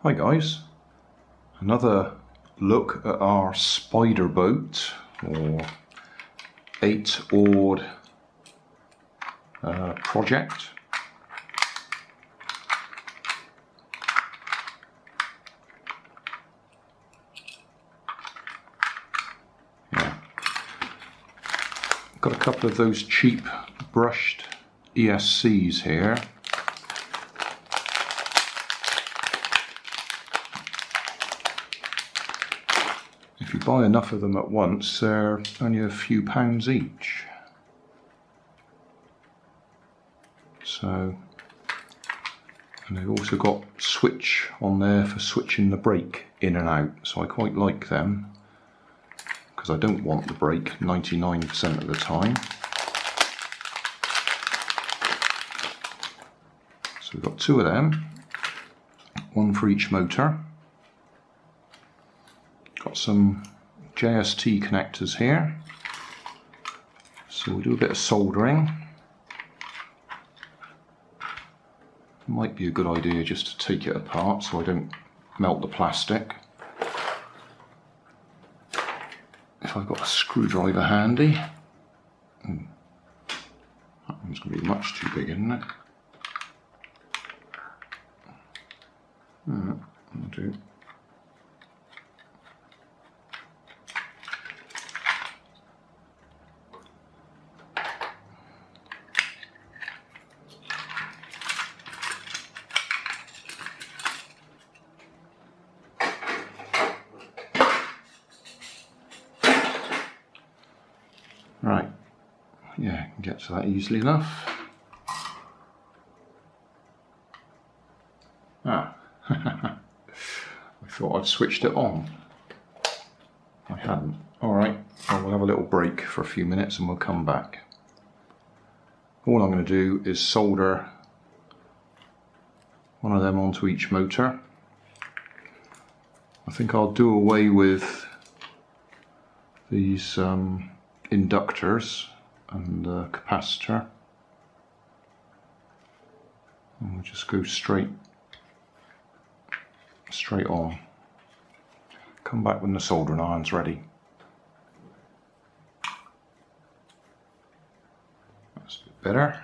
Hi guys, another look at our spider boat or 8-oared project. Yeah. Got a couple of those cheap brushed ESCs here. If you buy enough of them at once, they're only a few pounds each. So, and they've also got switch on there for switching the brake in and out. So I quite like them because I don't want the brake 99% of the time. So we've got two of them, one for each motor. Got some JST connectors here, so we'll do a bit of soldering. Might be a good idea just to take it apart so I don't melt the plastic. If I've got a screwdriver handy. That one's going to be much too big, isn't it? That'll do. Right, yeah, I can get to that easily enough. I thought I'd switched it on. I hadn't. Alright, well, we'll have a little break for a few minutes and we'll come back. All I'm going to do is solder one of them onto each motor. I think I'll do away with these inductors and the capacitor, and we'll just go straight on. Come back when the soldering iron's ready. That's a bit better.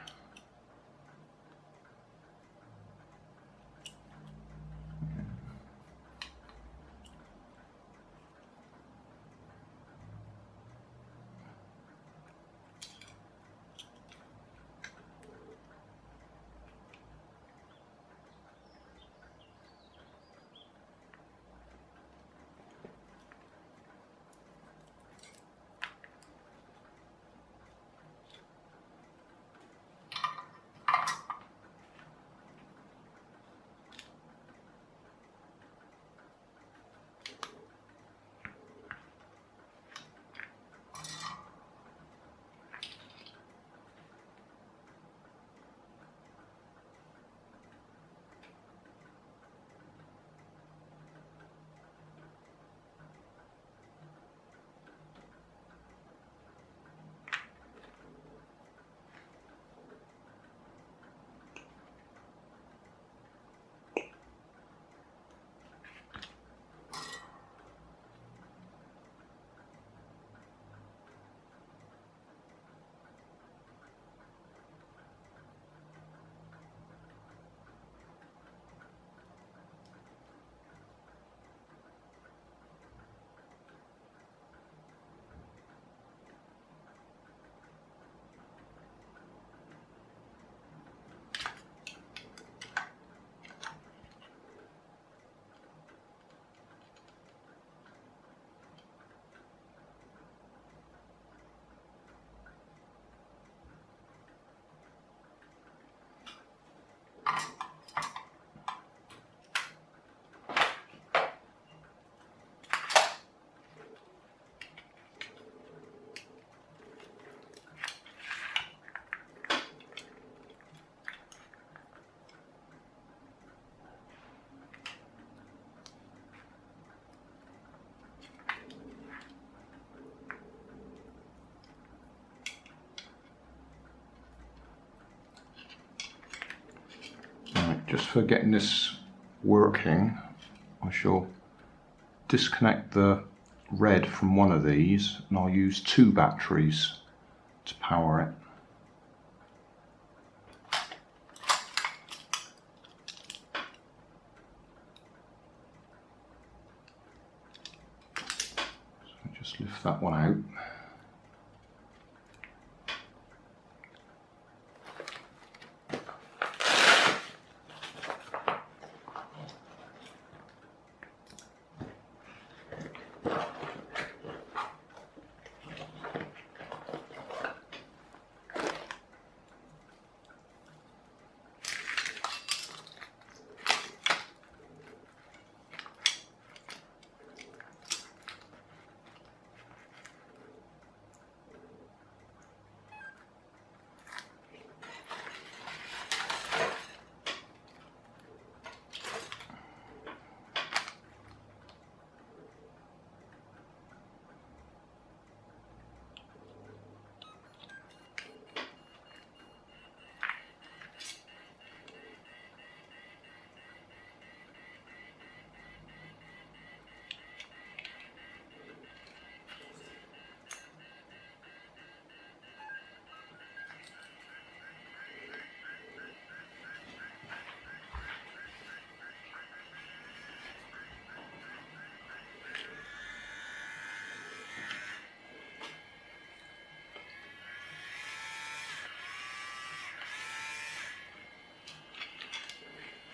Just for getting this working, I shall disconnect the red from one of these and I'll use 2 batteries to power it. So just lift that one out.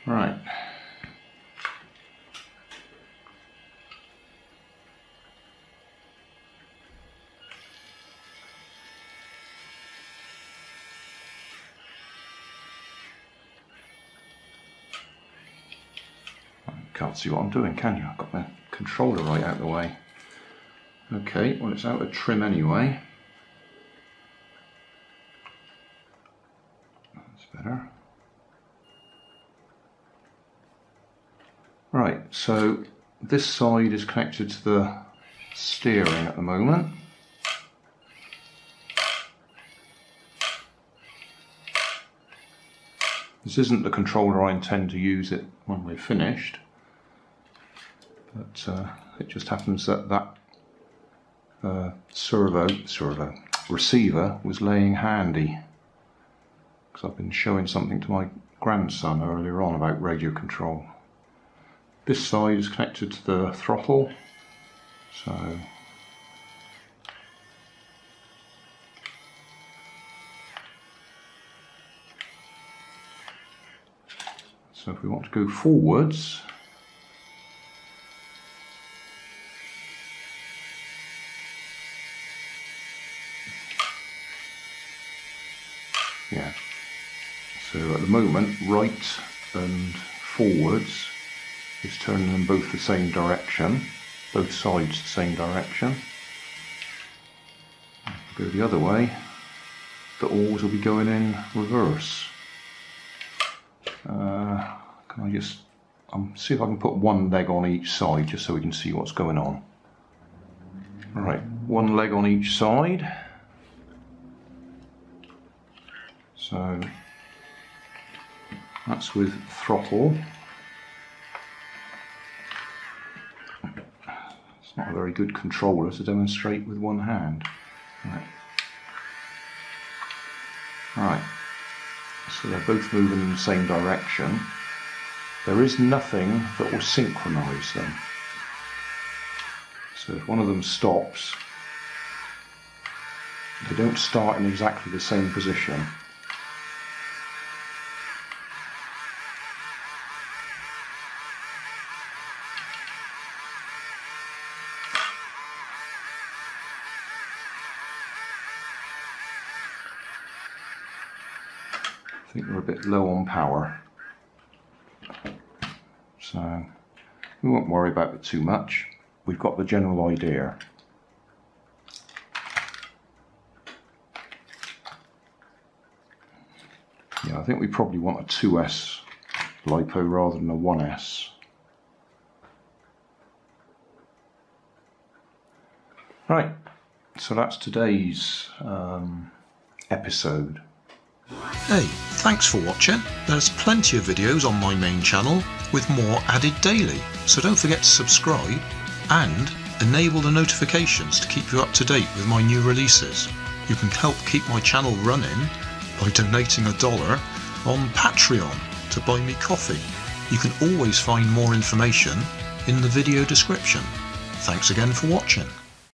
Right. Can't see what I'm doing, can you? I've got the controller right out of the way. Okay, well it's out of trim anyway. That's better. Right, so this side is connected to the steering at the moment. This isn't the controller I intend to use it when we're finished, but it just happens that that receiver was laying handy, because I've been showing something to my grandson earlier on about radio control. This side is connected to the throttle, so if we want to go forwards, yeah, so at the moment right and forwards is turning them both the same direction, both sides the same direction. If we go the other way, the oars will be going in reverse. Can I just see if I can put one leg on each side just so we can see what's going on. Right, one leg on each side. So that's with throttle. It's not a very good controller to demonstrate with one hand. Right, so they're both moving in the same direction. There is nothing that will synchronise them. So if one of them stops, they don't start in exactly the same position. I think we're a bit low on power, so we won't worry about it too much. We've got the general idea. Yeah, I think we probably want a 2S LiPo rather than a 1S. Right, so that's today's episode. Hey, thanks for watching. There's plenty of videos on my main channel. with more added daily. So don't forget to subscribe and enable the notifications to keep you up to date with my new releases. You can help keep my channel running by donating $1 on Patreon to buy me coffee. You can always find more information in the video description. Thanks again for watching.